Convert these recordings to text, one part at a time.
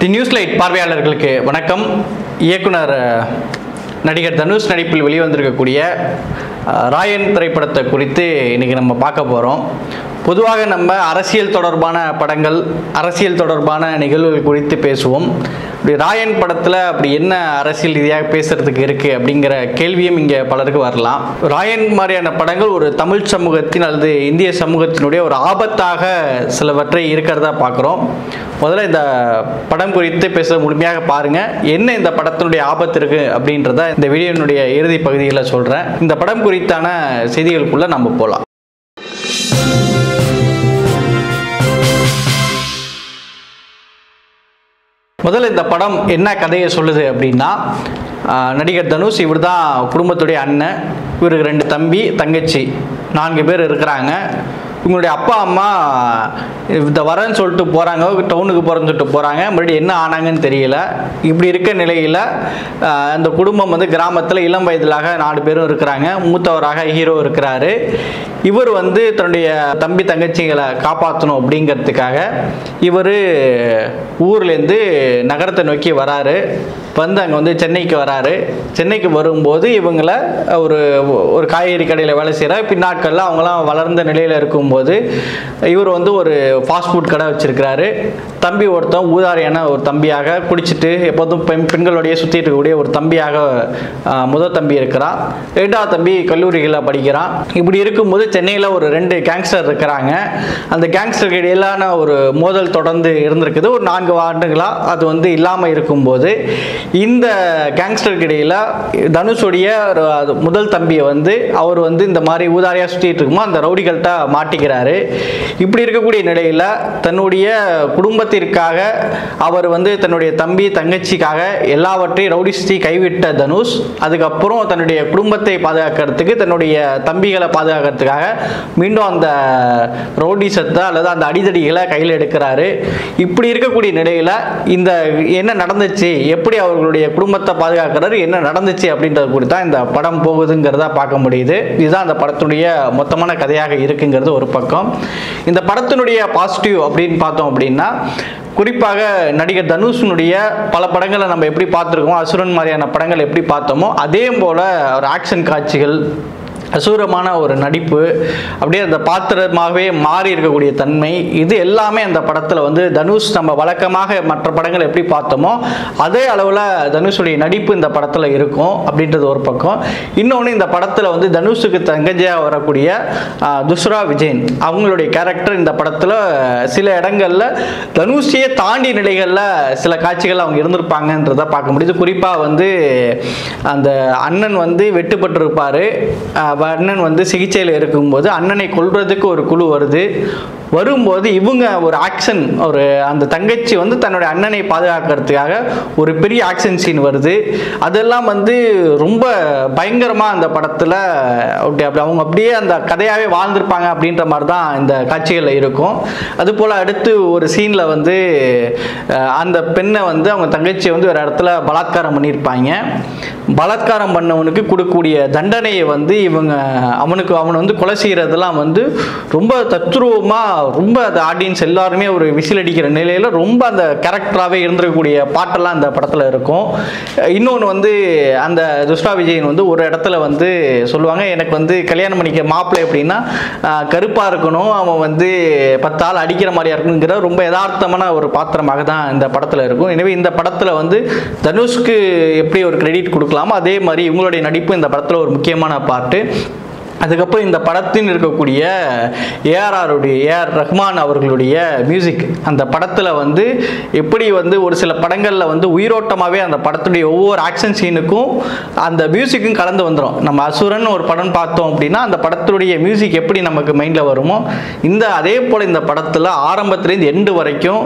தி news light பார்வையாளர்களுக்கு வணக்கம். இயக்குனர் நடிகர் தனுஷ் நடிப்பில் வெளிவந்திருக்கக்கூடிய ராயன் திரைப்படத்தை குறித்து இன்றைக்கி நம்ம பார்க்க போகிறோம். பொதுவாக நம்ம அரசியல் தொடர்பான படங்கள், அரசியல் தொடர்பான நிகழ்வுகள் குறித்து பேசுவோம். இப்படி ராயன் படத்தில் அப்படி என்ன அரசியல் ரீதியாக பேசுகிறதுக்கு இருக்குது அப்படிங்கிற கேள்வியும் இங்கே பலருக்கு வரலாம். ராயன் மாதிரியான படங்கள் ஒரு தமிழ் சமூகத்தின் அல்லது இந்திய சமூகத்தினுடைய ஒரு ஆபத்தாக சிலவற்றை இருக்கிறதா பார்க்குறோம். முதல்ல இந்த படம் குறித்து பேச முழுமையாக பாருங்கள். என்ன இந்த படத்தினுடைய ஆபத்து இருக்குது அப்படின்றத இந்த வீடியோனுடைய இறுதி பகுதியில் சொல்கிறேன். இந்த படம் குறித்தான செய்திகளுக்குள்ளே நம்ம போகலாம். முதல்ல இந்த படம் என்ன கதையை சொல்லுது அப்படின்னா, நடிகர் தனுஷ் இவர் தான் குடும்பத்துடைய அண்ணன். இவருக்கு 2 தம்பி தங்கச்சி, 4 பேர் இருக்கிறாங்க. இவங்களுடைய அப்பா அம்மா இந்த வரேன்னு சொல்லிட்டு போகிறாங்க, டவுனுக்கு போகிறேன்னு சொல்லிட்டு போகிறாங்க. மறுபடியும் என்ன ஆனாங்கன்னு தெரியல. இப்படி இருக்க நிலையில் அந்த குடும்பம் கிராமத்தில் இளம் வயதிலாக 4 பேரும் இருக்கிறாங்க. மூத்தவராக ஹீரோ இருக்கிறாரு. இவர் தன்னுடைய தம்பி தங்கச்சிகளை காப்பாற்றணும் அப்படிங்கிறதுக்காக இவர் ஊர்லேருந்து நகரத்தை நோக்கி வராரு. அங்கே சென்னைக்கு வராரு. சென்னைக்கு வரும்போது இவங்களை ஒரு காய்கறி கடையில் வேலை செய்கிற பின்னாட்களில் அவங்களாம் வளர்ந்த நிலையில் இருக்கும்போது இவர் ஒரு ஃபாஸ்ட் ஃபுட் கடை வச்சிருக்கிறாரு. தம்பி ஒருத்தன் ஊதாரியான ஒரு தம்பியாக குடிச்சிட்டு எப்போதும் பெண்களோடையே சுற்றிட்டு இருக்கக்கூடிய ஒரு தம்பியாக முதல் தம்பி இருக்கிறான். 2வது தம்பி கல்லூரிகளில் படிக்கிறான். இப்படி இருக்கும்போது சென்னையில் ஒரு 2 கேங்ஸ்டர் இருக்கிறாங்க. அந்த கேங்ஸ்டருக்கு இடையிலான ஒரு மோதல் தொடர்ந்து இருந்திருக்குது. ஒரு 4 ஆண்டுகளாக அது இல்லாமல் இருக்கும்போது இந்த கேங்ஸ்டருக்கு இடையில் தனுஷுடைய முதல் தம்பியை அவர் இந்த மாதிரி ஊதாரியாக சுற்றிட்டு இருக்குமோ அந்த ரவுடிகள்கிட்ட மாட்டிக்கிறாரு. இப்படி இருக்கக்கூடிய நிலையில் தன்னுடைய குடும்பத்திற்காக அவர் தன்னுடைய தம்பி தங்கச்சிக்காக எல்லாவற்றையும் ரவுடி சுற்றி கைவிட்ட தனுஷ் அதுக்கப்புறம் தன்னுடைய குடும்பத்தை பாதுகாக்கிறதுக்கு, தன்னுடைய தம்பிகளை பாதுகாக்கிறதுக்காக மீண்டும் அந்த ரவுடிசத்தை அல்லது அந்த அடிதடிகளை கையில் எடுக்கிறாரு. இப்படி இருக்கக்கூடிய நிலையில் இந்த என்ன நடந்துச்சு, எப்படி அவர்களுடைய குடும்பத்தை பாதுகாக்கிறாரு, என்ன நடந்துச்சு அப்படின்றது குறித்து தான் இந்த படம் போகுதுங்கிறத பார்க்க முடியுது. இதுதான் அந்த படத்துடைய மொத்தமான கதையாக இருக்குங்கிறது ஒரு பக்கம். இந்த படத்தினுடைய பாசிட்டிவ் அப்படின்னு பார்த்தோம் அப்படின்னா, குறிப்பாக நடிகர் தனுஷனுடைய பல படங்களை நம்ம எப்படி பார்த்துருக்கோம், அசுரன் மாதிரியான படங்கள் எப்படி பார்த்தோமோ அதே போல் ஒரு ஆக்ஷன் காட்சிகள், அசூரமான ஒரு நடிப்பு, அப்படியே அந்த பாத்திரமாகவே மாறி இருக்கக்கூடிய தன்மை, இது எல்லாமே அந்த படத்தில் தனுஷ் நம்ம வழக்கமாக மற்ற படங்கள் எப்படி பார்த்தோமோ அதே அளவில் தனுஷுடைய நடிப்பு இந்த படத்தில் இருக்கும் அப்படின்றது ஒரு பக்கம். இன்னொன்று, இந்த படத்தில் தனுஷுக்கு தங்கச்சியாக வரக்கூடிய துஷ்ரா விஜயன் அவங்களுடைய கேரக்டர் இந்த படத்தில் சில இடங்களில் தனுஷையே தாண்டி நிலைகளில் சில காட்சிகள் அவங்க இருந்திருப்பாங்கன்றதை பார்க்க முடியுது. குறிப்பாக அந்த அண்ணன் வெட்டுப்பட்டிருப்பார். அண்ணன் சிகிச்சையில் இருக்கும்போது அண்ணனை கொல்றதுக்கு ஒரு குழு வரும்போது இவங்க ஒரு ஆக்ஷன், அந்த தங்கச்சி தன்னுடைய அண்ணனை பாதுகாக்கிறதுக்காக ஒரு பெரிய ஆக்ஷன் சீன் வருது. அதெல்லாம் ரொம்ப பயங்கரமாக அந்த படத்தில் அவங்க அப்படியே அந்த கதையாகவே வாழ்ந்திருப்பாங்க அப்படின்ற மாதிரி தான் இந்த காட்சிகளில் இருக்கும். அதுபோல் அடுத்து ஒரு சீனில் அந்த பெண்ணை அவங்க தங்கச்சியை ஒரு இடத்துல பலாத்காரம் பண்ணியிருப்பாங்க. பலாத்காரம் பண்ணவனுக்கு கொடுக்கக்கூடிய தண்டனையை இவங்க அவனை கொலை செய்கிறதெல்லாம் ரொம்ப தத்ரூபமாக, ரொம்ப அந்த ஆடியன்ஸ் எல்லாருமே ஒரு விசில் அடிக்கிற நிலையில் ரொம்ப அந்த கேரக்டராகவே இருந்திருக்கக்கூடிய பாட்டெல்லாம் அந்த படத்தில் இருக்கும். இன்னொன்று அந்த துஷ்ரா விஜயன் ஒரு இடத்துல சொல்லுவாங்க, எனக்கு கல்யாணம் பண்ணிக்க மாப்பிள்ளை எப்படின்னா கருப்பாக இருக்கணும், அவன் 10 ஆள் அடிக்கிற மாதிரியா இருக்குங்கிற ரொம்ப யதார்த்தமான ஒரு பாத்திரமாக தான் இந்த படத்தில் இருக்கும். எனவே இந்த படத்தில் தனுஷ்க்கு எப்படி ஒரு கிரெடிட் கொடுக்கலாமோ அதே மாதிரி இவங்களுடைய நடிப்பு இந்த படத்தில் ஒரு முக்கியமான பாட்டு. அதுக்கப்புறம் இந்த படத்தில் இருக்கக்கூடிய ஏஆர் ரஹ்மான் அவர்களுடைய மியூசிக் அந்த படத்தில் எப்படி ஒரு சில படங்களில் உயிரோட்டமாகவே அந்த படத்துடைய ஒவ்வொரு ஆக்ஷன் சீனுக்கும் அந்த மியூசிக்கும் கலந்து வந்துடும். நம்ம அசுரன் ஒரு படம் பார்த்தோம் அப்படின்னா அந்த படத்துடைய மியூசிக் எப்படி நமக்கு மைண்டில் வருமோ அதே போல் இந்த படத்தில் ஆரம்பத்துலேருந்து எண்டு வரைக்கும்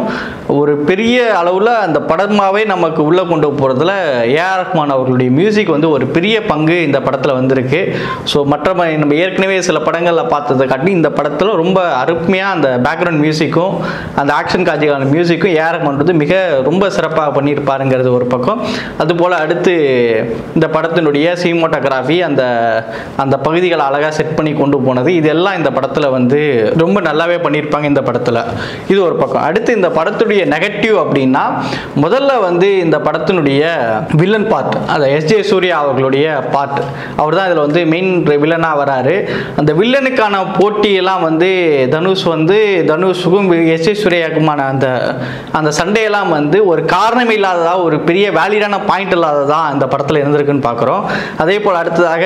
ஒரு பெரிய அளவில் அந்த படமாகவே நமக்கு உள்ளே கொண்டு போகிறதுல ஏஆர் ரஹ்மான் அவர்களுடைய மியூசிக் ஒரு பெரிய பங்கு இந்த படத்தில் வந்திருக்கு. ஸோ நம்ம ஏற்கனவே சில படங்களில் பார்த்ததை காட்டி இந்த படத்தில் ரொம்ப அருமையாக அந்த பேக்ரவுண்ட் மியூசிக்கும் அந்த ஆக்ஷன் காட்சிக்கான மியூசிக்கும் ஏஆர் ரஹ்மான் மிக ரொம்ப சிறப்பாக பண்ணியிருப்பாருங்கிறது ஒரு பக்கம். அதுபோல் அடுத்து இந்த படத்தினுடைய சினிமோட்டோகிராஃபி அந்த அந்த பகுதிகளை அழகாக செட் பண்ணி கொண்டு போனது இதெல்லாம் இந்த படத்தில் வந்து ரொம்ப நல்லாவே பண்ணியிருப்பாங்க இந்த படத்தில். இது ஒரு பக்கம். அடுத்து இந்த படத்துடைய நெகட்டிவ் அப்படின்னா முதல்ல வந்து இந்த படத்தினுடைய வில்லன் பார்ட், அந்த எஸ்ஜே சூர்யா அவர்களுடைய பார்ட், அவர் தான் இதில் வந்து மெயின் வில்லனாக வராரு. அந்த வில்லனுக்கான போட்டியெல்லாம் வந்து தனுஷுக்கும் எஸ்ஜே சூர்யாவுக்குமான அந்த அந்த சண்டையெல்லாம் வந்து ஒரு காரணம் இல்லாததா, ஒரு பெரிய வேலிடான பாயிண்ட் இல்லாததா இந்த படத்தில் இருந்திருக்குன்னு பார்க்குறோம். அதே போல் அடுத்ததாக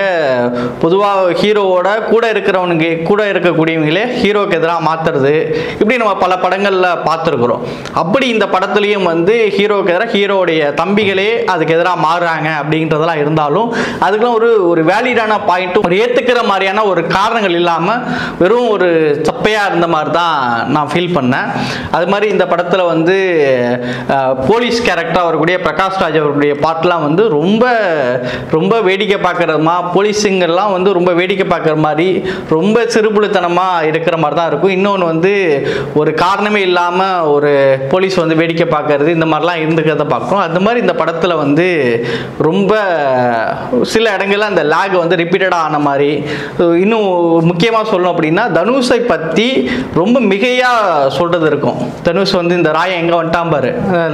பொதுவாக ஹீரோவோட கூட இருக்கக்கூடியவங்களே ஹீரோக்கு எதிராக மாற்றுறது, இப்படி நம்ம பல படங்களில் பார்த்துருக்குறோம். அப்படி இந்த படத்துலையும் வந்து ஹீரோக்கு எதிராக ஹீரோடைய தம்பிகளே அதுக்கு எதிராக மாறுறாங்க அப்படின்றதெல்லாம் இருந்தாலும் அதுக்கெல்லாம் ஒரு வேலிடான பாயிண்ட்டும் ஒரு ஏற்றுக்கிற மாதிரியான ஒரு காரணங்கள் இல்லாமல் வெறும் ஒரு சப்பையாக இருந்த மாதிரி தான் நான் ஃபீல் பண்ணேன். அது மாதிரி இந்த படத்தில் வந்து போலீஸ் கேரக்டராக வரக்கூடிய பிரகாஷ் ராஜ் அவருடைய பாட்டெலாம் வந்து ரொம்ப ரொம்ப வேடிக்கை பார்க்குறதுமா, போலீஸுங்கெல்லாம் வந்து ரொம்ப வேடிக்கை பார்க்குற மாதிரி ரொம்ப சிறுபுழுத்தனமாக இருக்கிற மாதிரி தான் இருக்கும். இன்னொன்று வந்து ஒரு காரணமே இல்லாமல் ஒரு போலீஸ் வந்து வேடிக்கை பார்க்கறது இந்த மாதிரிலாம் இருந்துக்கிறத பார்க்குறோம். அது மாதிரி இந்த படத்தில் வந்து ரொம்ப சில இடங்கள்ல அந்த லேக் வந்து ரிப்பீட்டடாக ஆன மாதிரி. இன்னும் முக்கியமாக சொல்லணும் அப்படின்னா தனுஷை பற்றி ரொம்ப மிகையாக சொல்கிறது இருக்கும். தனுஷ் வந்து இந்த ராயை எங்கே வந்துட்டான் பாரு,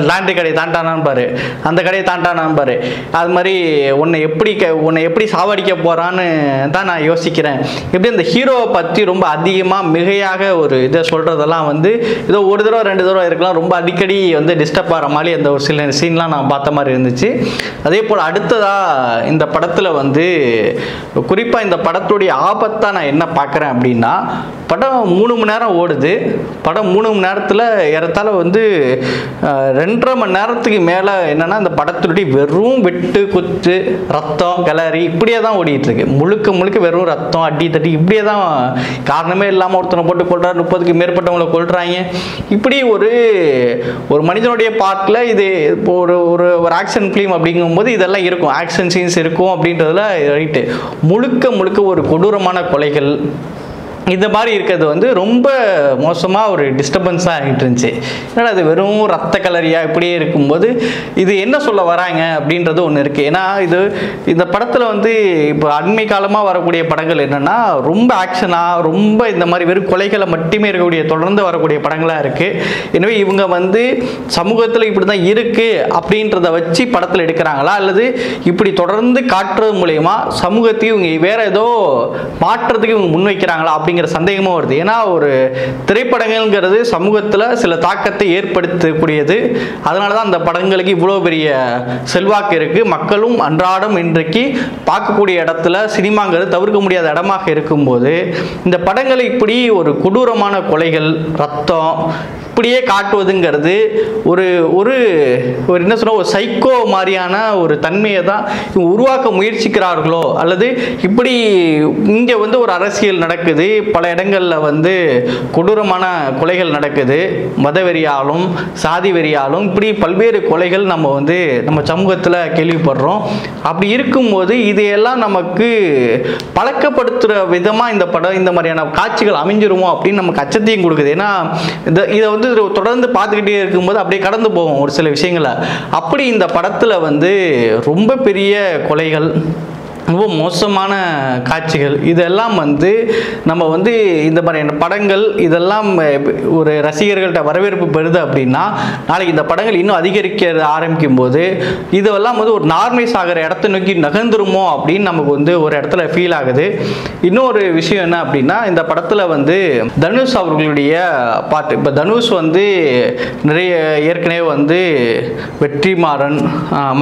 லேண்ட்ரி கடையை தாண்டானான் பாரு, அந்த கடையை தாண்டானான் பாரு, அது மாதிரி உன்னை எப்படி சாவடிக்க போகிறான்னு தான் நான் யோசிக்கிறேன். எப்படி இந்த ஹீரோவை பற்றி ரொம்ப அதிகமாக மிகையாக ஒரு இதை சொல்கிறதெல்லாம் வந்து ஏதோ ஒரு தடவை 2 தடவை இருக்கலாம், ரொம்ப அடிக்கடி வந்து டிஸ்டர்ப் ஆகிற மாதிரி அந்த ஒரு சில சீன்லாம் நான் பார்த்த மாதிரி இருந்துச்சு. அதே போல் அடுத்ததாக இந்த படத்தில் வந்து குறிப்பாக இந்த படத்துடைய ஆபத்தாக நான் என்ன பார்க்குறேன் அப்படின்னா, படம் 3 மணி நேரம் ஓடுது. படம் 3 மணி நேரத்தில் ஏறத்தாழ வந்து 2.5 மணி நேரத்துக்கு மேலே என்னென்னா இந்த படத்துடைய வெறும் வெட்டு குத்து ரத்தம் கிளறி இப்படியே தான் ஓடிட்டுருக்கு. முழுக்க வெறும் ரத்தம் அடி தட்டி இப்படியே தான், காரணமே இல்லாமல் ஒருத்தனை போட்டு கொள்றாரு, 30க்கு மேற்பட்டவங்களை கொள்றாங்க. இப்படி ஒரு மனிதனுடைய பார்ட்டில் இது ஒரு ஆக்ஷன் ஃபிலிம் அப்படிங்கும்போது இதெல்லாம் இருக்கும், ஆக்ஷன் சீன்ஸ் இருக்கும் அப்படின்றதுல ரைட்டு. முழுக்க ஒரு கொடூரமான கொலைகள் இந்த மாதிரி இருக்கிறது வந்து ரொம்ப மோசமாக ஒரு டிஸ்டர்பன்ஸாக ஆகிட்டு இருந்துச்சு. ஏன்னா அது வெறும் ரத்த கலரியாக இப்படியே இருக்கும்போது இது என்ன சொல்ல வராங்க அப்படின்றது ஒன்று இருக்குது. ஏன்னா இந்த படத்தில் வந்து இப்போ அண்மை காலமாக வரக்கூடிய படங்கள் என்னென்னா ரொம்ப ஆக்ஷனாக ரொம்ப இந்த மாதிரி வெறும் கொலைகளை மட்டுமே இருக்கக்கூடிய தொடர்ந்து வரக்கூடிய படங்களாக இருக்குது. எனவே இவங்க வந்து சமூகத்தில் இப்படி தான் இருக்குது அப்படின்றத வச்சு படத்தில் எடுக்கிறாங்களா, அல்லது இப்படி தொடர்ந்து காட்டுறது மூலயமா சமூகத்தையும் இவங்க வேற ஏதோ மாற்றத்துக்கு இவங்க முன்வைக்கிறாங்களா அப்படிங்கிற சந்தேகமும் வருது. ஏன்னா ஒரு திரைப்படங்கள்ங்கிறது சமூகத்தில் சில தாக்கத்தை ஏற்படுத்தக்கூடியது. அதனால தான் அந்த படங்களுக்கு இவ்வளோ பெரிய செல்வாக்கு இருக்குது. மக்களும் அன்றாடம் இன்றைக்கு பார்க்கக்கூடிய இடத்துல சினிமாங்கிறது தவிர்க்க முடியாத இடமாக இருக்கும்போது இந்த படங்களை இப்படி ஒரு கொடூரமான கொலைகள் ரத்தம் இப்படியே காட்டுவதுங்கிறது ஒரு ஒரு என்ன சொல்ல ஒரு சைக்கோ மாதிரியான ஒரு தன்மையை தான் உருவாக்க முயற்சிக்கிறார்களோ, அல்லது இப்படி இங்கே வந்து ஒரு அரசியல் நடக்குது, பல இடங்களில் வந்து கொடூரமான கொலைகள் நடக்குது, மதவெறியாலும் சாதி வெறியாலும் இப்படி பல்வேறு கொலைகள் நம்ம சமூகத்தில் கேள்விப்படுறோம். அப்படி இருக்கும்போது இதையெல்லாம் நமக்கு பழக்கப்படுத்துகிற விதமாக இந்த படம் இந்த மாதிரியான காட்சிகள் அமைஞ்சிருமோ அப்படின்னு நமக்கு அச்சத்தையும் கொடுக்குது. ஏன்னா இதை வந்து தொடர்ந்து பார்த்துக்கிட்டே இருக்கும்போது அப்படியே கடந்து போவோம் ஒரு சில விஷயங்களை. அப்படி இந்த படத்தில் வந்து ரொம்ப பெரிய கொலைகள், ரொம்ப மோசமான காட்சிகள், இதெல்லாம் வந்து நம்ம வந்து இந்த மாதிரியான படங்கள் இதெல்லாம் ஒரு ரசிகர்கள்ட்ட வரவேற்பு பெறுது அப்படின்னா நாளைக்கு இந்த படங்கள் இன்னும் அதிகரிக்க ஆரம்பிக்கும் போது இதெல்லாம் வந்து ஒரு நார்மலைஸ் ஆகிற இடத்த நோக்கி நகர்ந்துருமோ அப்படின்னு நமக்கு வந்து ஒரு இடத்துல ஃபீல் ஆகுது. இன்னொரு விஷயம் என்ன அப்படின்னா, இந்த படத்தில் வந்து தனுஷ் அவர்களுடைய பாட்டு, இப்போ தனுஷ் வந்து நிறைய ஏற்கனவே வந்து வெற்றிமாறன்,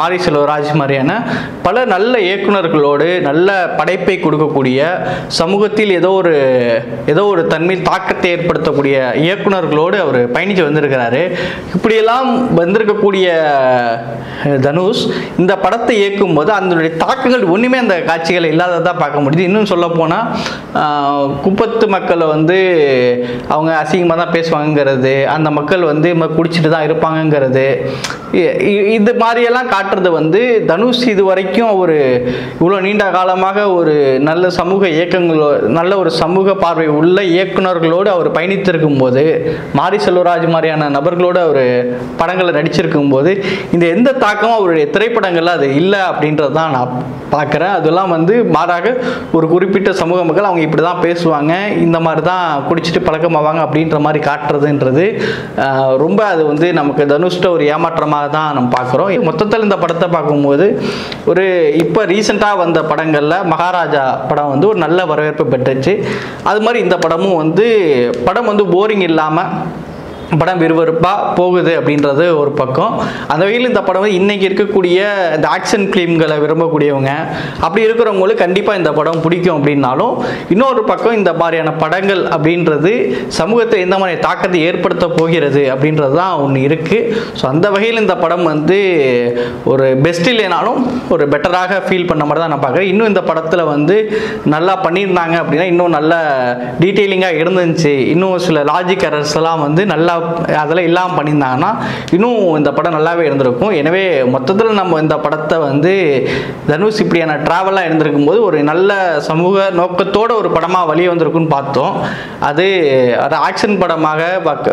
மாரி செல்வராஜ் மாதிரியான பல நல்ல இயக்குநர்களோடு நல்ல படைப்பை கொடுக்கக்கூடிய சமூகத்தில் ஏதோ ஒரு தன்மை தாக்கத்தை ஏற்படுத்தக்கூடிய இயக்குநர்களோடு அவர் பயணித்து வந்திருக்கிறாரு. இப்படியெல்லாம் வந்திருக்கக்கூடிய தனுஷ் இந்த படத்தை இயக்கும் போது அதனுடைய தாக்கங்கள் ஒன்றுமே அந்த காட்சிகள் இல்லாததான் பார்க்க முடியுது. இன்னும் சொல்ல போனால் குப்பத்து மக்களை வந்து அவங்க அசிங்கமாக தான் பேசுவாங்கிறது, அந்த மக்கள் வந்து குடிச்சிட்டு தான் இருப்பாங்கங்கிறது, இது மாதிரியெல்லாம் காட்டுறது வந்து தனுஷ் இது வரைக்கும் ஒரு இவ்வளோ நீண்ட காலமாக ஒரு நல்ல சமூக இயக்கங்களோ நல்ல ஒரு சமூக பார்வை உள்ள இயக்குனர்களோடு அவர் பயணித்திருக்கும் போது, மாரி செல்வராஜ் மாதிரியான நபர்களோடு அவர் படங்களை நடிச்சிருக்கும் போது இந்த எந்த தாக்கமும் அவருடைய திரைப்படங்கள்ல அது இல்லை அப்படின்றது தான் நான் பார்க்குறேன். அதெல்லாம் மாறாக ஒரு குறிப்பிட்ட சமூக மக்கள் அவங்க இப்படி தான் பேசுவாங்க, இந்த மாதிரி தான் குடிச்சிட்டு பழக்கமாவாங்க அப்படின்ற மாதிரி காட்டுறதுன்றது ரொம்ப அது நமக்கு தனுஷ்ட ஒரு ஏமாற்றமாக தான் நம்ம பார்க்குறோம். மொத்தத்தில் இந்த படத்தை பார்க்கும்போது ஒரு இப்போ ரீசெண்டாக வந்த படங்களில் மகாராஜா படம் ஒரு நல்ல வரவேற்பு பெற்றுச்சு. அது மாதிரி இந்த படமும் படம் போரிங் இல்லாமல் படம் விறுவிறுப்பாக போகுது அப்படின்றது ஒரு பக்கம். அந்த வகையில் இந்த படம் இன்றைக்கி இருக்கக்கூடிய இந்த ஆக்ஷன் ஃபிலிம்களை விரும்பக்கூடியவங்க அப்படி இருக்கிறவங்களுக்கு கண்டிப்பாக இந்த படம் பிடிக்கும். அப்படின்னாலும் இன்னொரு பக்கம் இந்த மாதிரியான படங்கள் அப்படின்றது சமூகத்தை எந்த மாதிரி தாக்கத்தை ஏற்படுத்த போகிறது அப்படின்றது தான் ஒன்று இருக்குது. ஸோ அந்த வகையில் இந்த படம் ஒரு பெஸ்ட் இல்லைனாலும் ஒரு பெட்டராக ஃபீல் பண்ண மாதிரி தான் நான் பார்க்குறேன். இன்னும் இந்த படத்தில் நல்லா பண்ணியிருந்தாங்க அப்படின்னா இன்னும் நல்ல டீட்டெயிலிங்காக இருந்துச்சு, இன்னும் சில லாஜிக் எரர்ஸ் எல்லாம் நல்லா அதெல்லாம் இல்லாமல் பண்ணியிருந்தாங்கன்னா இன்னும் இந்த படம் நல்லாவே இருந்திருக்கும். எனவே மொத்தத்தில் நம்ம இந்த படத்தை தனுஷ் இப்படியான ட்ராவலாக இருந்திருக்கும் போது ஒரு நல்ல சமூக நோக்கத்தோட ஒரு படமாக வெளியே வந்திருக்குன்னு பார்த்தோம். அது ஆக்ஷன் படமாக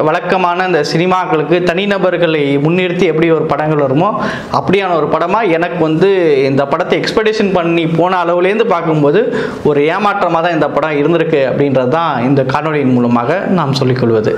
வழக்கமான இந்த சினிமாக்களுக்கு தனிநபர்களை முன்னிறுத்தி எப்படி ஒரு படங்கள் வருமோ அப்படியான ஒரு படமாக எனக்கு இந்த படத்தை எக்ஸ்பெக்டேஷன் பண்ணி போன அளவுலேருந்து பார்க்கும்போது ஒரு ஏமாற்றமாக தான் இந்த படம் இருந்திருக்கு அப்படின்றது தான் இந்த காணொலியின் மூலமாக நாம் சொல்லிக்கொள்வது.